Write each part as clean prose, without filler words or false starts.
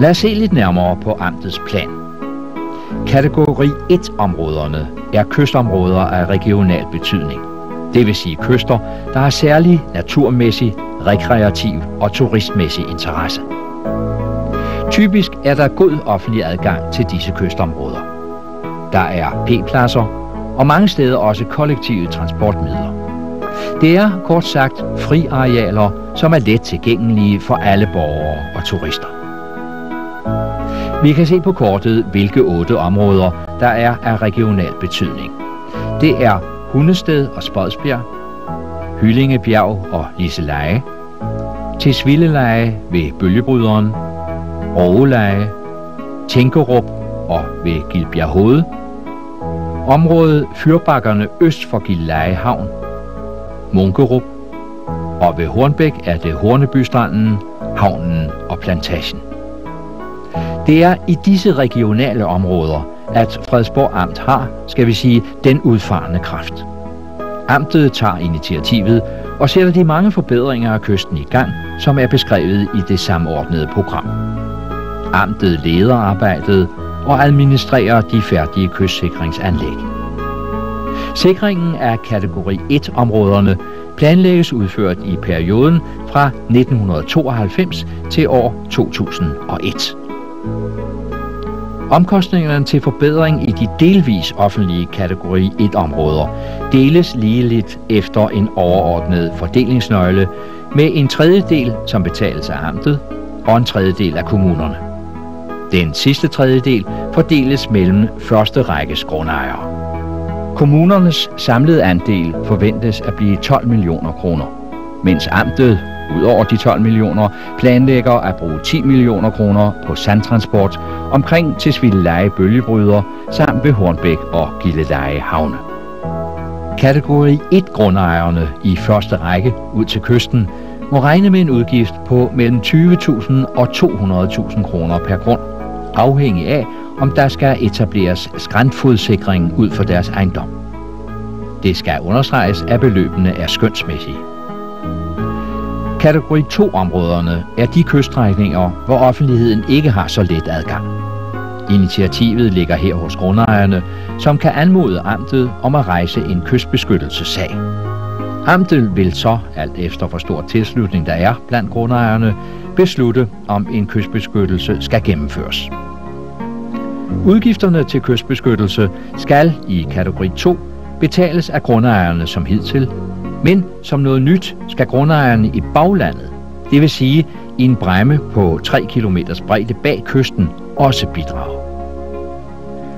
Lad os se lidt nærmere på amtets plan. Kategori 1-områderne er kystområder af regional betydning. Det vil sige kyster, der har særlig naturmæssig, rekreativ og turistmæssig interesse. Typisk er der god offentlig adgang til disse kystområder. Der er P-pladser og mange steder også kollektive transportmidler. Det er kort sagt friarealer, som er let tilgængelige for alle borgere og turister. Vi kan se på kortet, hvilke 8 områder, der er af regional betydning. Det er Hundested og Spodsbjerg, Hyllingebjerg og Liseleje, Tisvildeleje ved Bølgebryderen, Rågeleje, Tinkerup og ved Gilbjerghoved, området Fyrbakkerne øst for Gilleleje Havn, Munkerup, og ved Hornbæk er det Hornebystranden, havnen og plantagen. Det er i disse regionale områder, at Frederiksborg Amt har, skal vi sige, den udfarende kraft. Amtet tager initiativet og sætter de mange forbedringer af kysten i gang, som er beskrevet i det samordnede program. Amtet leder arbejdet og administrerer de færdige kystsikringsanlæg. Sikringen af kategori 1-områderne planlægges udført i perioden fra 1992 til år 2001. Omkostningerne til forbedring i de delvis offentlige kategori 1-områder deles ligeligt efter en overordnet fordelingsnøgle med en tredjedel, som betales af amtet, og en tredjedel af kommunerne. Den sidste tredjedel fordeles mellem første rækkes grundejere. Kommunernes samlede andel forventes at blive 12 millioner kroner, mens amtet, ud over de 12 millioner, planlægger at bruge 10 millioner kroner på sandtransport omkring Tisvildeleje Bølgebryder samt ved Hornbæk og Gilleleje Havne. Kategori 1-grundejerne i første række ud til kysten må regne med en udgift på mellem 20.000 og 200.000 kroner per grund, afhængig af, om der skal etableres skræntfodsikring ud for deres ejendom. Det skal understreges, at beløbene er skønsmæssige. Kategori 2-områderne er de kyststrækninger, hvor offentligheden ikke har så let adgang. Initiativet ligger her hos grundejerne, som kan anmode amtet om at rejse en kystbeskyttelsessag. Amtet vil så, alt efter hvor stor tilslutning der er blandt grundejerne, beslutte, om en kystbeskyttelse skal gennemføres. Udgifterne til kystbeskyttelse skal i kategori 2 betales af grundejerne som hidtil, men som noget nyt skal grundejerne i baglandet, det vil sige i en bræmme på 3 km bredde bag kysten, også bidrage.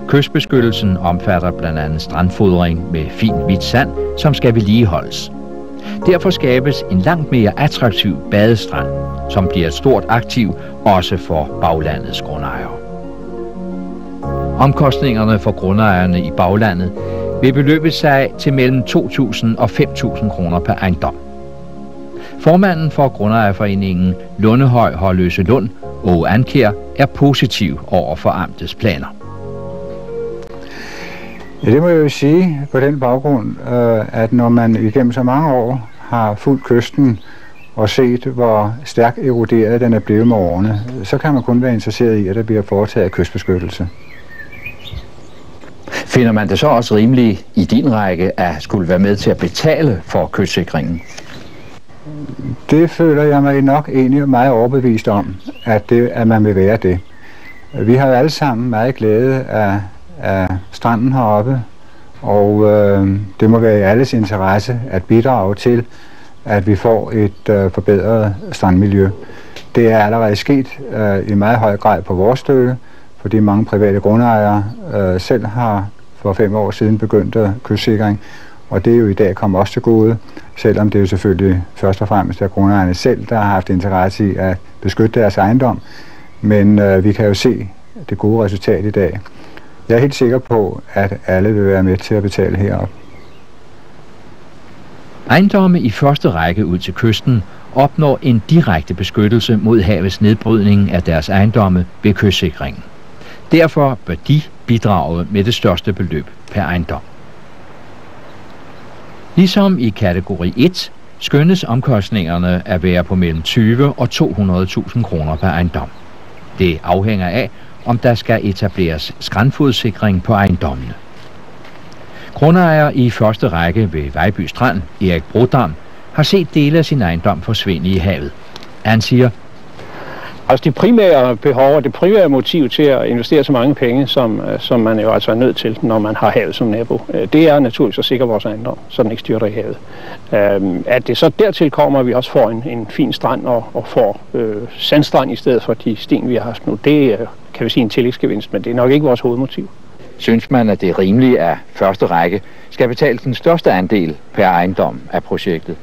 Kystbeskyttelsen omfatter blandt andet strandfodring med fint hvidt sand, som skal vedligeholdes. Derfor skabes en langt mere attraktiv badestrand, som bliver et stort aktiv også for baglandets grundejere. Omkostningerne for grundejerne i baglandet vil beløbe sig til mellem 2.000 og 5.000 kroner per ejendom. Formanden for Grundejerforeningen Lundehøj Hårløse Lund, Åge Ankjær, er positiv over for amtets planer. Ja, det må jeg jo sige på den baggrund, at når man igennem så mange år har fulgt kysten og set, hvor stærkt eroderet den er blevet med årene, så kan man kun være interesseret i, at der bliver foretaget kystbeskyttelse. Finder man det så også rimeligt i din række at skulle være med til at betale for kystsikringen? Det føler jeg mig nok egentlig meget overbevist om, at man vil være det. Vi har jo alle sammen meget glæde af stranden heroppe, og det må være i alles interesse at bidrage til, at vi får et forbedret strandmiljø. Det er allerede sket i meget høj grad på vores stykke, fordi mange private grundejere selv har for 5 år siden begyndt kystsikring, og det er jo i dag kommet også til gode, selvom det er jo selvfølgelig først og fremmest er grundejerne selv, der har haft interesse i at beskytte deres ejendom, men vi kan jo se det gode resultat i dag. Jeg er helt sikker på, at alle vil være med til at betale herop. Ejendomme i første række ud til kysten opnår en direkte beskyttelse mod havets nedbrydning af deres ejendomme ved kystsikringen. Derfor bør de bidrage med det største beløb per ejendom. Ligesom i kategori 1 skønnes omkostningerne at være på mellem 20 og 200.000 kroner per ejendom. Det afhænger af, om der skal etableres skræntfodssikring på ejendommene. Grundejer i første række ved Vejby Strand, Erik Brodam, har set dele af sin ejendom forsvinde i havet. Han siger: Altså det primære behov og det primære motiv til at investere så mange penge, som man jo altså er nødt til, når man har havet som nabo, det er naturligvis at sikre vores ejendom, så den ikke styrter i havet. At det så dertil kommer, at vi også får en fin strand og får sandstrand i stedet for de sten, vi har haft nu, det kan vi sige en tillægsgevinst, men det er nok ikke vores hovedmotiv. Synes man, at det er rimeligt, at første række skal betale den største andel per ejendom af projektet?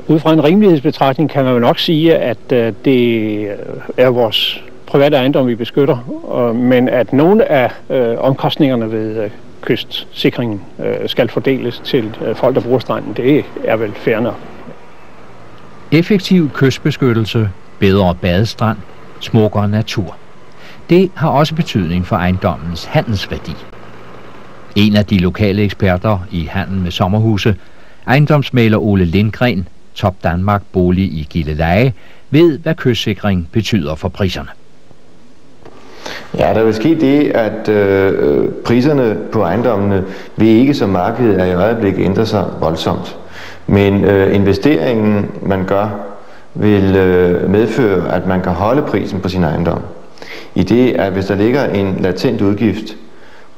Ud fra en rimelighedsbetragtning kan man jo nok sige, at det er vores private ejendom, vi beskytter, men at nogle af omkostningerne ved kystsikringen skal fordeles til folk, der bruger stranden, det er vel fair nok. Effektiv kystbeskyttelse, bedre badestrand, smukkere natur. Det har også betydning for ejendommens handelsværdi. En af de lokale eksperter i handel med sommerhuse, ejendomsmægler Ole Lindgren, Top Danmark Bolig i Gilleleje, ved, hvad kystsikring betyder for priserne. Ja, der vil ske det, at priserne på ejendommene vil ikke, som markedet er i øjeblikket, ændre sig voldsomt. Men investeringen, man gør, vil medføre, at man kan holde prisen på sin ejendom. I det, at hvis der ligger en latent udgift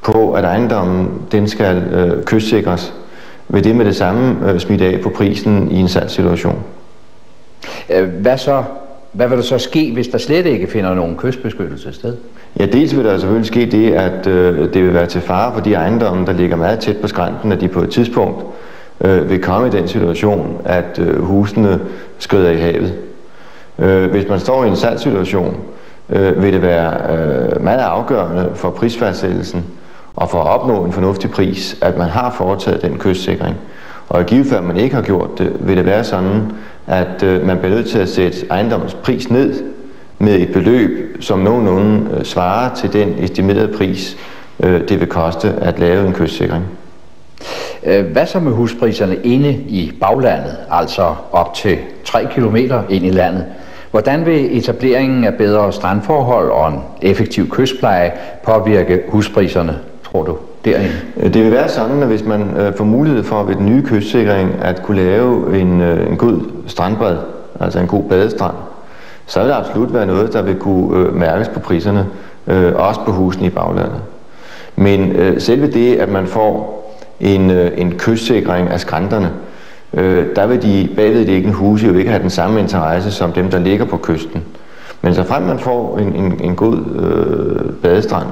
på, at ejendommen den skal kystsikres, vil det med det samme smitte af på prisen i en salgssituation. Hvad vil der så ske, hvis der slet ikke finder nogen kystbeskyttelse sted? Ja, dels vil der selvfølgelig ske det, at det vil være til fare for de ejendomme, der ligger meget tæt på skrænten, at de på et tidspunkt vil komme i den situation, at husene skrider i havet. Hvis man står i en salgssituation, vil det være meget afgørende for prisfastsættelsen og for at opnå en fornuftig pris, at man har foretaget den kystsikring. Og i givet fald man ikke har gjort det, vil det være sådan, at man bliver nødt til at sætte ejendommens pris ned med et beløb, som nogenlunde svarer til den estimerede pris, det vil koste at lave en kystsikring. Hvad så med huspriserne inde i baglandet, altså op til 3 kilometer ind i landet? Hvordan vil etableringen af bedre strandforhold og en effektiv kystpleje påvirke huspriserne, tror du, derinde? Det vil være sådan, at hvis man får mulighed for ved den nye kystsikring at kunne lave en god strandbred, altså en god badestrand, så vil det absolut være noget, der vil kunne mærkes på priserne, også på husene i baglandet. Men selve det, at man får en kystsikring af skrænterne, der vil de bagvedliggende huse jo ikke have den samme interesse som dem, der ligger på kysten. Men så frem man får en god badestrand,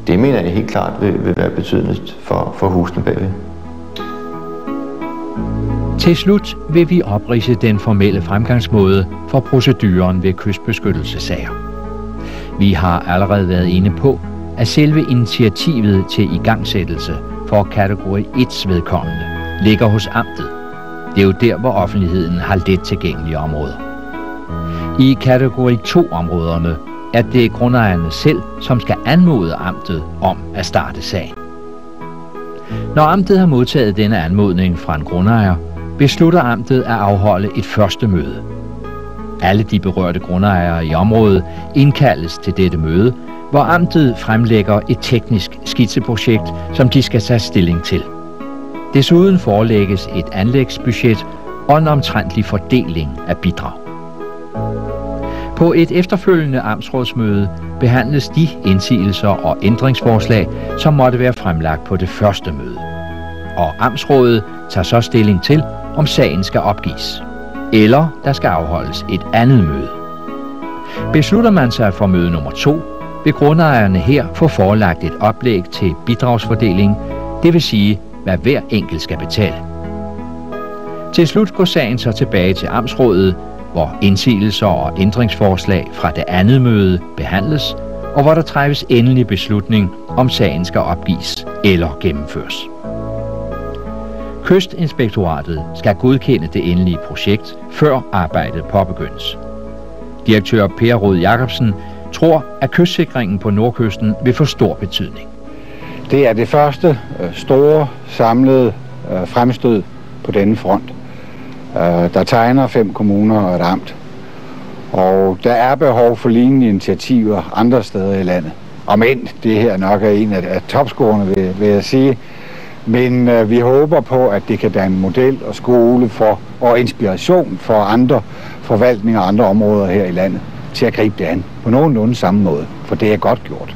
det mener jeg helt klart vil være betydende for husene bagved. Til slut vil vi opridse den formelle fremgangsmåde for proceduren ved kystbeskyttelsessager. Vi har allerede været inde på, at selve initiativet til igangsættelse for kategori 1's vedkommende ligger hos amtet. Det er jo der, hvor offentligheden har let tilgængelige områder. I kategori 2-områderne er det grundejerne selv, som skal anmode amtet om at starte sagen. Når amtet har modtaget denne anmodning fra en grundejer, beslutter amtet at afholde et første møde. Alle de berørte grundejere i området indkaldes til dette møde, hvor amtet fremlægger et teknisk skitseprojekt, som de skal tage stilling til. Desuden forelægges et anlægsbudget og en omtrentlig fordeling af bidrag. På et efterfølgende amtsrådsmøde behandles de indsigelser og ændringsforslag, som måtte være fremlagt på det første møde. Og amtsrådet tager så stilling til, om sagen skal opgives, eller der skal afholdes et andet møde. Beslutter man sig for møde nummer 2, vil grundejerne her få forelagt et oplæg til bidragsfordeling, det vil sige, hvad hver enkelt skal betale. Til slut går sagen så tilbage til amtsrådet, hvor indsigelser og ændringsforslag fra det andet møde behandles, og hvor der træffes endelig beslutning, om sagen skal opgives eller gennemføres. Kystinspektoratet skal godkende det endelige projekt, før arbejdet påbegyndes. Direktør Per Rod Jacobsen tror, at kystsikringen på Nordkysten vil få stor betydning. Det er det første store samlede fremstød på denne front. Der tegner 5 kommuner og et amt. Og der er behov for lignende initiativer andre steder i landet. Om end det her nok er en af topscorerne, vil jeg sige. Men vi håber på, at det kan danne model og skole for, og inspiration for andre forvaltninger og andre områder her i landet til at gribe det an på nogenlunde samme måde, for det er godt gjort.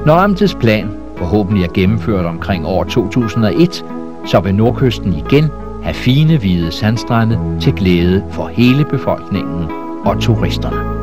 Når amtets plan forhåbentlig er gennemført omkring år 2001, så vil Nordkysten igen have fine hvide sandstrande til glæde for hele befolkningen og turisterne.